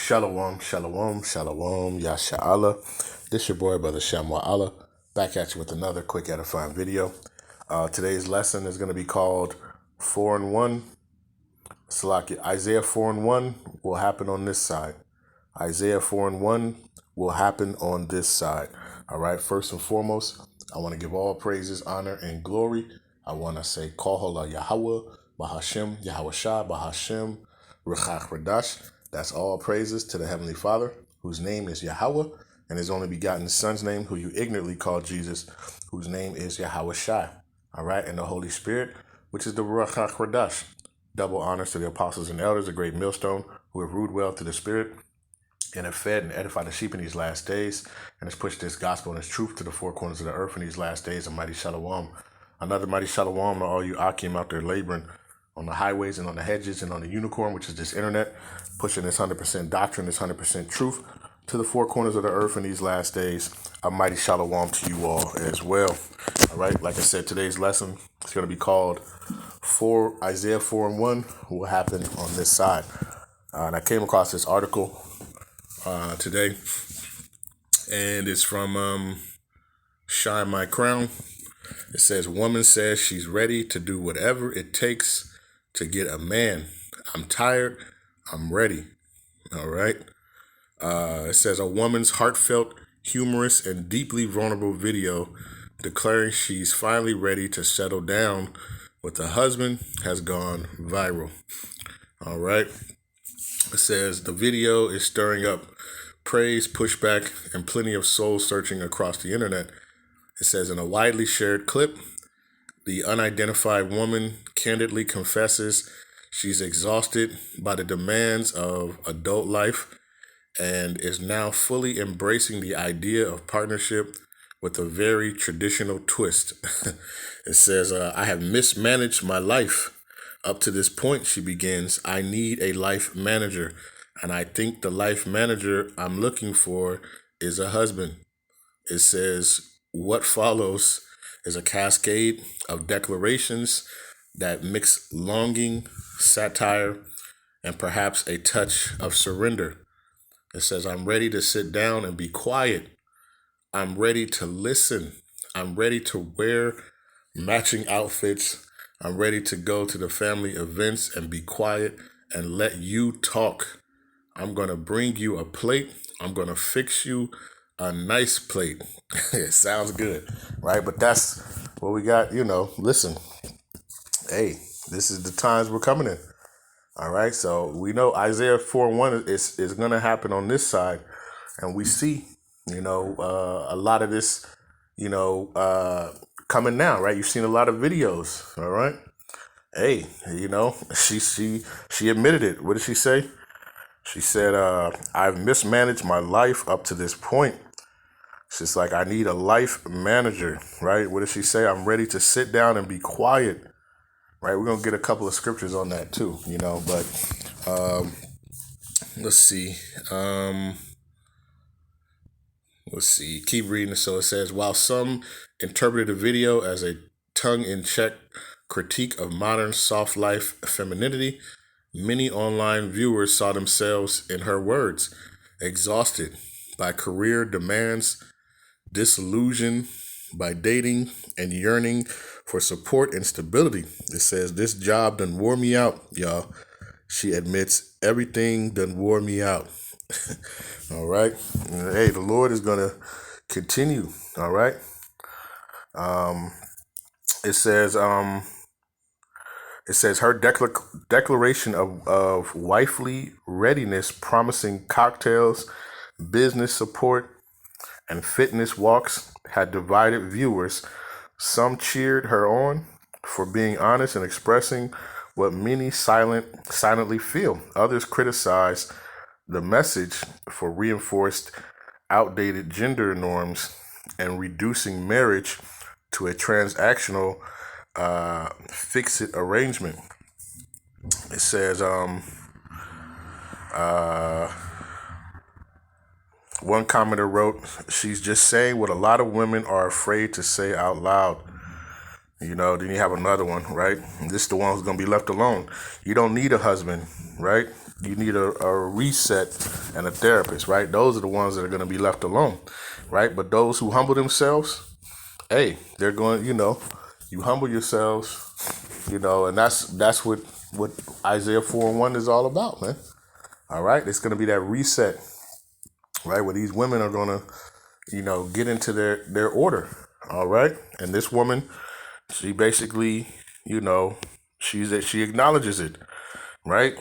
Shalom, shalom, shalom, Yasha. This your boy, Brother Shamwa, back at you with another quick edifying video. Today's lesson is going to be called 4 and 1. Salaki, Isaiah 4 and 1 will happen on this side. Isaiah 4 and 1 will happen on this side. All right, first and foremost, I want to give all praises, honor, and glory. I want to say, Halal, Yahawah, Bahasham, Yahawashi, Bahasham, Qadash. That's all praises to the Heavenly Father, whose name is Yahawah, and his only begotten Son's name, who you ignorantly call Jesus, whose name is Yahawashi. All right, and the Holy Spirit, which is the Rawchaa Qadash. Double honors to the apostles and elders, a great millstone, who have ruled well to the Spirit, and have fed and edified the sheep in these last days, and has pushed this gospel and this truth to the four corners of the earth in these last days. A mighty shalom. Another mighty shalom to all you Akim out there laboring on the highways and on the hedges and on the unicorn, which is this internet, pushing this 100% doctrine, this 100% truth to the four corners of the earth in these last days. A mighty shalom to you all as well. All right, like I said, today's lesson is going to be called Isaiah 4 and 1 will happen on this side. And I came across this article today, and it's from Shine My Crown. It says, woman says she's ready to do whatever it takes to get a man. I'm tired. I'm ready. All right. It says a woman's heartfelt, humorous, and deeply vulnerable video declaring she's finally ready to settle down with a husband has gone viral. All right. It says the video is stirring up praise, pushback, and plenty of soul searching across the internet. It says in a widely shared clip, the unidentified woman candidly confesses she's exhausted by the demands of adult life and is now fully embracing the idea of partnership with a very traditional twist. It says, I have mismanaged my life. Up to this point, she begins, I need a life manager, and I think the life manager I'm looking for is a husband. It says, what follows is a cascade of declarations that mix longing, satire, and perhaps a touch of surrender. It says, I'm ready to sit down and be quiet. I'm ready to listen. I'm ready to wear matching outfits. I'm ready to go to the family events and be quiet and let you talk. I'm going to bring you a plate. I'm going to fix you a nice plate. It sounds good, right? But that's what we got, listen. Hey, this is the times we're coming in. All right, so we know Isaiah 4 and 1 is going to happen on this side. And we see, a lot of this, coming now, right? You've seen a lot of videos, all right? Hey, she admitted it. What did she say? She said, I've mismanaged my life up to this point. She's like, I need a life manager, right? What did she say? I'm ready to sit down and be quiet, right? We're going to get a couple of scriptures on that too, but let's see. Keep reading. So it says, while some interpreted the video as a tongue-in-check critique of modern soft life femininity, many online viewers saw themselves in her words, exhausted by career demands, disillusioned by dating, and yearning for support and stability. It says, this job done wore me out, y'all. She admits everything done wore me out. All right. Hey, the Lord is going to continue. All right. It says her declaration of wifely readiness, promising cocktails, business support, and fitness walks had divided viewers. Some cheered her on for being honest and expressing what many silently feel. Others criticized the message for reinforced outdated gender norms and reducing marriage to a transactional fix-it arrangement. It says one commenter wrote, she's just saying what a lot of women are afraid to say out loud. Then you have another one, right? This is the one who's going to be left alone. You don't need a husband, right? You need a reset and a therapist, right? Those are the ones that are going to be left alone, right? But those who humble themselves, hey, they're going, you humble yourselves, and that's what Isaiah 4:1 is all about, man. All right, it's going to be that reset, right, where these women are going to, get into their order, all right? And this woman, she basically, she acknowledges it, right?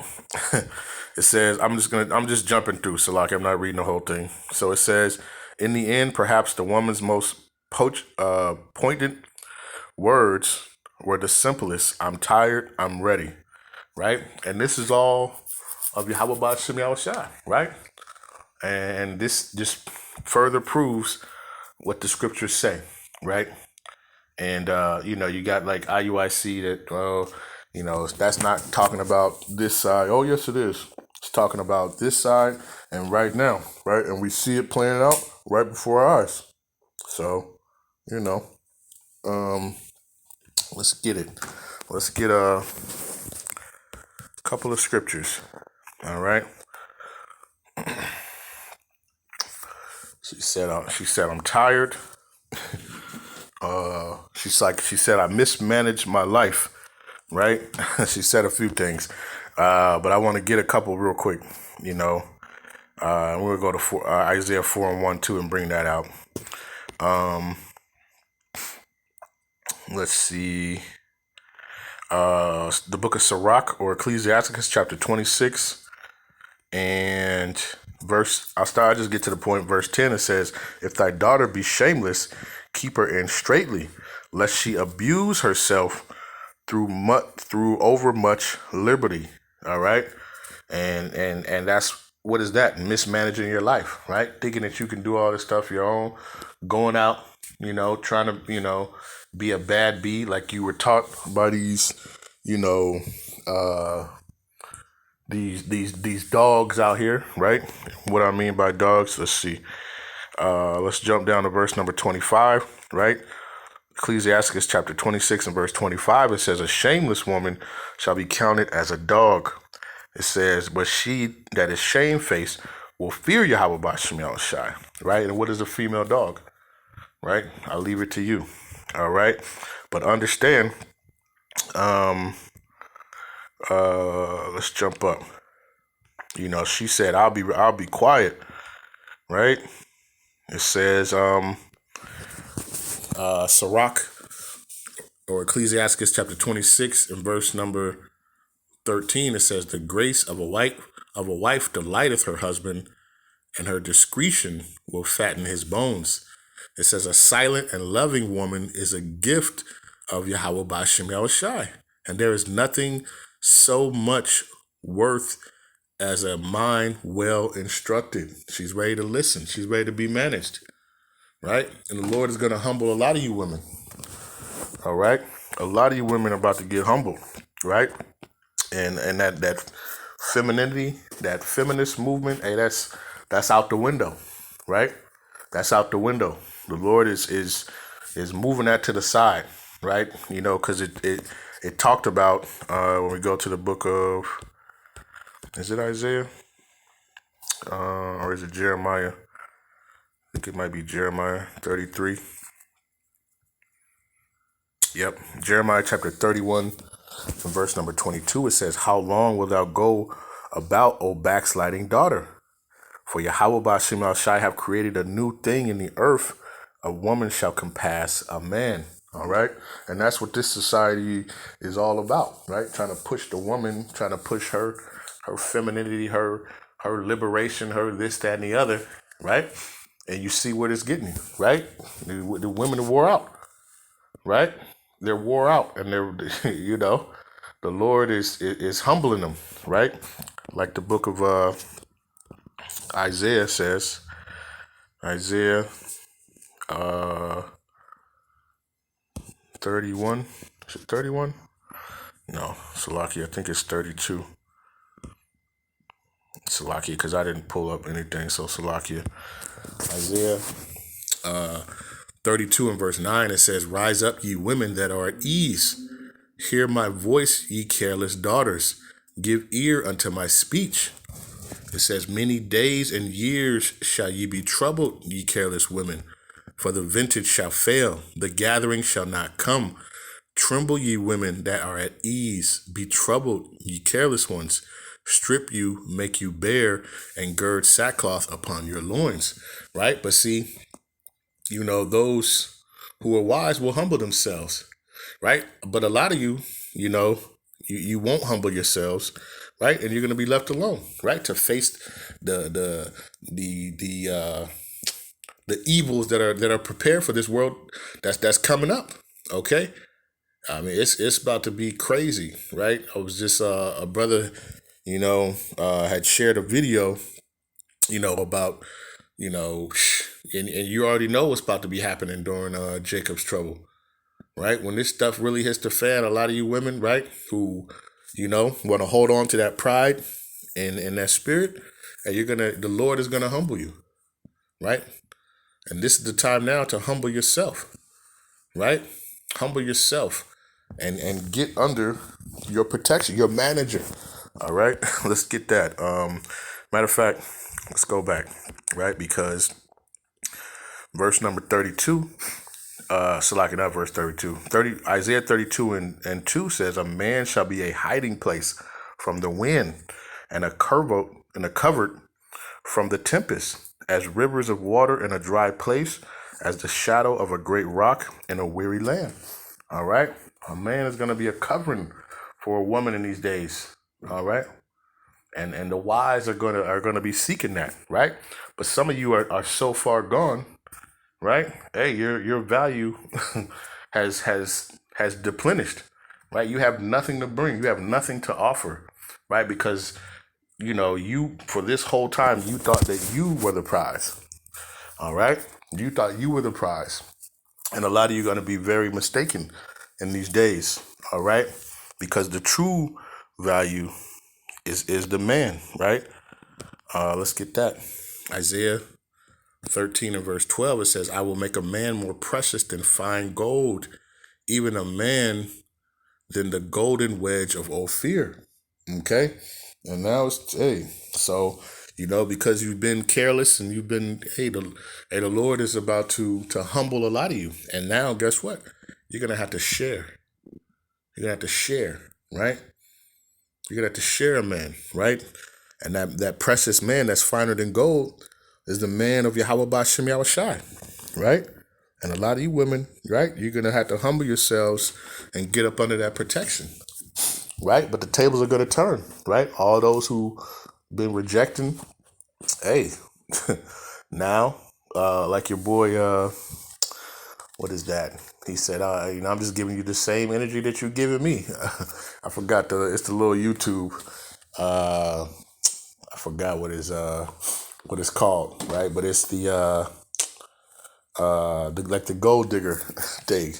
It says, I'm just jumping through, so like I'm not reading the whole thing. So it says, in the end, perhaps the woman's most poignant words were the simplest. I'm tired, I'm ready, right? And this is all of Yahawashi, right? And this just further proves what the scriptures say, right? And you got like IUIC that, that's not talking about this side. Oh, yes, it is. It's talking about this side and right now, right? And we see it playing out right before our eyes. So, let's get it. Let's get a couple of scriptures. All right. She said, I'm tired. She said, I mismanaged my life, right? She said a few things, but I want to get a couple real quick, we're going to go to Isaiah 4:1, 2 and bring that out. Let's see. The book of Sirach or Ecclesiasticus chapter 26 and I'll just get to the point. Verse 10, it says, if thy daughter be shameless, keep her in straitly, lest she abuse herself through overmuch liberty. All right. And that's, what is that? Mismanaging your life, right? Thinking that you can do all this stuff your own, going out, trying to, be a bad bee like you were taught by these, these dogs out here, right? What I mean by dogs, let's see. Let's jump down to verse number 25, right? Ecclesiasticus chapter 26 and verse 25, it says, a shameless woman shall be counted as a dog. It says, but she that is shamefaced will fear Yahawashi, right? And what is a female dog, right? I'll leave it to you, all right? But understand, let's jump up. She said, I'll be quiet, right? It says, Sirach or Ecclesiasticus chapter 26 and verse number 13, it says, the grace of a wife delighteth her husband, and her discretion will fatten his bones. It says, a silent and loving woman is a gift of Yahawashi, and there is nothing so much worth as a mind well instructed. She's ready to listen. She's ready to be managed, right? And the Lord is going to humble a lot of you women, all right? A lot of you women are about to get humbled, right? And that femininity, that feminist movement, hey, that's out the window, right? That's out the window. The Lord is moving that to the side, right? Because it talked about when we go to the book of, is it Isaiah? Or is it Jeremiah? I think it might be Jeremiah 33. Yep, Jeremiah chapter 31, verse number 22, it says, how long wilt thou go about, O backsliding daughter? For Yahawashi have created a new thing in the earth. A woman shall compass a man. All right. And that's what this society is all about, right? Trying to push the woman, trying to push her femininity, her liberation, her this, that, and the other, right? And you see what it's getting, right? The women are wore out, right? They're wore out, and they're, the Lord is humbling them, right? Like the book of Isaiah says, Isaiah 31. Is it 31? No, Salakia, I think it's 32. Salakia, because I didn't pull up anything, so Salakia. Isaiah 32 and verse 9, it says, rise up, ye women that are at ease. Hear my voice, ye careless daughters. give ear unto my speech. It says, many days and years shall ye be troubled, ye careless women, for the vintage shall fail, the gathering shall not come. Tremble, ye women that are at ease, be troubled, ye careless ones. Strip you, make you bare, and gird sackcloth upon your loins. Right? But see, those who are wise will humble themselves. Right? But a lot of you, you won't humble yourselves, right? And you're going to be left alone, right? To face the evils that are prepared for this world that's coming up. Okay, I mean it's about to be crazy, right? I was just a brother, had shared a video, about and you already know what's about to be happening during Jacob's trouble, right? When this stuff really hits the fan, a lot of you women, right, who want to hold on to that pride and that spirit, and the Lord is gonna humble you, right? And this is the time now to humble yourself, right? Humble yourself and get under your protection, your manager. All right, let's get that. Matter of fact, let's go back, right? Because verse number 32, not verse 32, Isaiah 32 and 2 says, a man shall be a hiding place from the wind, and a covert from the tempest, as rivers of water in a dry place, as the shadow of a great rock in a weary land. All right, a man is going to be a covering for a woman in these days. All right, and the wise are going to be seeking that, right? But some of you are so far gone, right? Hey, your value has depleted, right? You have nothing to bring. You have nothing to offer, right? Because you for this whole time you thought that you were the prize. All right, you thought you were the prize, and a lot of you are going to be very mistaken in these days. All right, because the true value is the man, right? Let's get that. Isaiah 13 and verse 12, it says, I will make a man more precious than fine gold, even a man than the golden wedge of Ophir. Okay? And now so, because you've been careless and you've been, the Lord is about to humble a lot of you. And now, guess what? You're going to have to share. You're going to have to share, right? You're going to have to share a man, right? And that precious man that's finer than gold is the man of Yahawah, Bahasham, Yahawashi, right? And a lot of you women, right, you're going to have to humble yourselves and get up under that protection, right? But the tables are going to turn, right? All those who been rejecting, now, like your boy, what is that? He said, I'm just giving you the same energy that you're giving me. I forgot it's the little YouTube, I forgot what it's called, right? But it's the like the gold digger thing.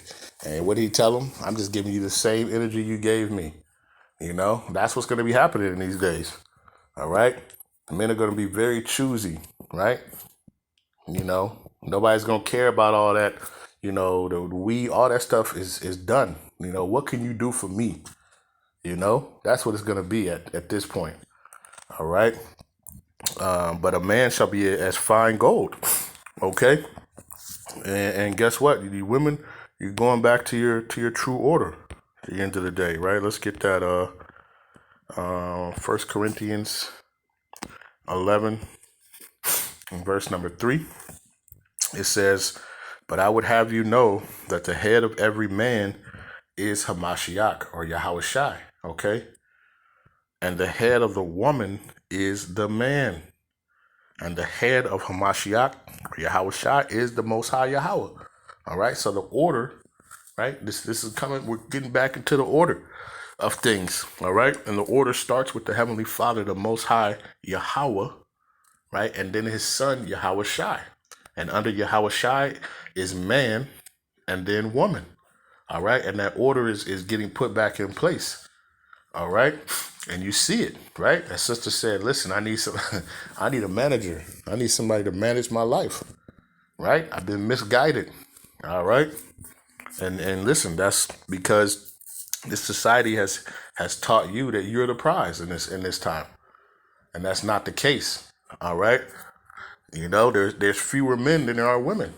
And what did he tell him? I'm just giving you the same energy you gave me. That's what's going to be happening in these days. All right, men are going to be very choosy, right? Nobody's going to care about all that. All that stuff is done. What can you do for me? That's what it's going to be at this point. All right. But a man shall be as fine gold. Okay. And guess what? You women, you're going back to your true order at the end of the day, right? Let's get that 1 Corinthians 11 and verse number 3. It says, but I would have you know that the head of every man is Hamashiach or Yahawashi, okay? And the head of the woman is the man. And the head of Hamashiach or Yahawashi is the Most High Yahawah. All right, so the order, right? This is coming. We're getting back into the order of things. All right, and the order starts with the Heavenly Father, the Most High Yahawah, right, and then His Son Yahawashi, and under Yahawashi is man, and then woman. All right, and that order is getting put back in place. All right. And you see it, right? That sister said, listen, I need a manager. I need somebody to manage my life, right? I've been misguided, all right? And listen, that's because This society has taught you that you're the prize in this time, and that's not the case. All right, there's fewer men than there are women,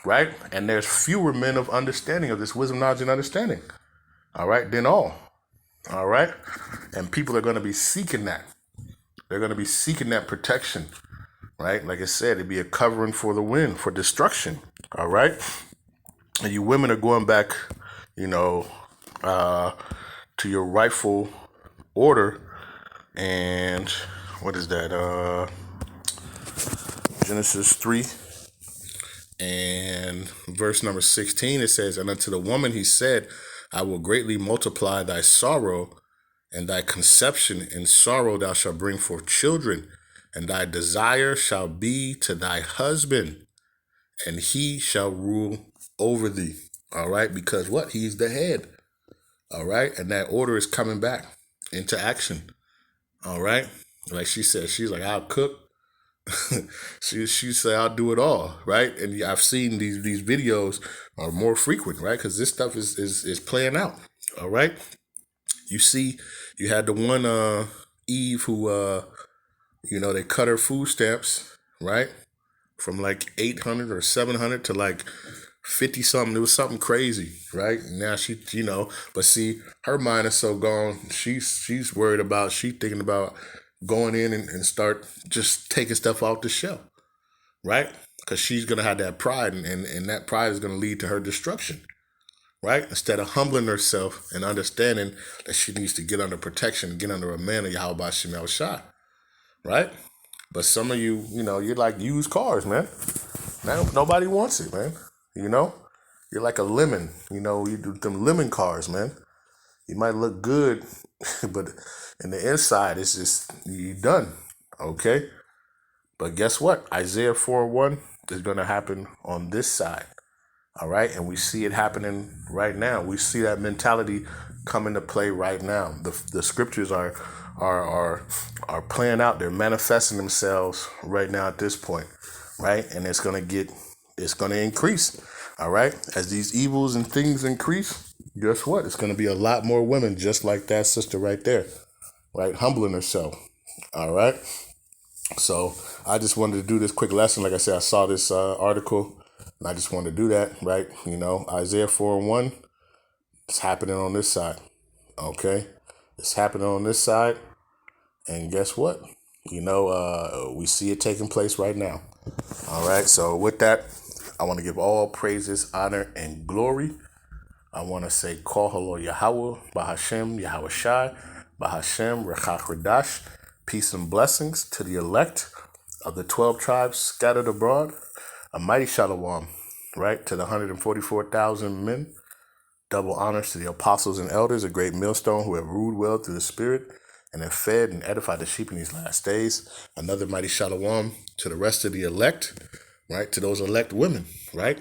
right? And there's fewer men of understanding of this wisdom, knowledge, and understanding. All right, than all. All right, and people are going to be seeking that. They're going to be seeking that protection, right? Like I said, it'd be a covering for the wind, for destruction. All right, and you women are going back, to your rightful order. And what is that? Genesis 3 and verse number 16, it says, "And unto the woman he said, I will greatly multiply thy sorrow, and thy conception in sorrow thou shalt bring forth children, and thy desire shall be to thy husband, and he shall rule over thee." All right, because what? He's the head. All right, and that order is coming back into action. All right, like she said, she's like, "I'll cook." she said, "I'll do it all." Right, and I've seen these videos are more frequent, right? Because this stuff is playing out. All right, you see, you had the one Eve who they cut her food stamps, right, from like 800 or 700 to like 50 something. It was something crazy, right? Now she, but see, her mind is so gone. She's worried about, thinking about going in and start just taking stuff off the shelf, right? Because she's going to have that pride, and that pride is going to lead to her destruction, right? Instead of humbling herself and understanding that she needs to get under protection, get under a man of Yahawashi, right? But some of you, you're like used cars, man. Now nobody wants it, man. You're like a lemon. You do them lemon cars, man. You might look good, but in the inside, it's just, you done. Okay? But guess what? Isaiah 4:1 is going to happen on this side. All right? And we see it happening right now. We see that mentality come into play right now. The scriptures are playing out. They're manifesting themselves right now at this point. Right? And it's going to increase. All right? As these evils and things increase, guess what? It's going to be a lot more women just like that sister right there, right? Humbling herself. All right? So I just wanted to do this quick lesson. Like I said, I saw this article, and I just wanted to do that, right? Isaiah 4:1, it's happening on this side. Okay? It's happening on this side. And guess what? We see it taking place right now. All right? So with that, I want to give all praises, honor, and glory. I want to say, Call Halal Yahawah, Bahasham, Yahawashi, Bahasham, Qadash. Peace and blessings to the elect of the 12 tribes scattered abroad. A mighty shalom, right, to the 144,000 men. Double honors to the apostles and elders, a great millstone who have ruled well through the Spirit and have fed and edified the sheep in these last days. Another mighty shalom to the rest of the elect, right, to those elect women, right,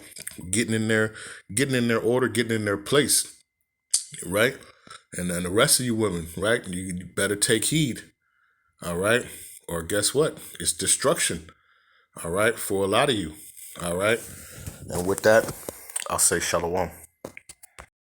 getting in their order, getting in their place, right, and then the rest of you women, right, you better take heed, all right, or guess what, it's destruction, all right, for a lot of you, all right, and with that, I'll say shalom.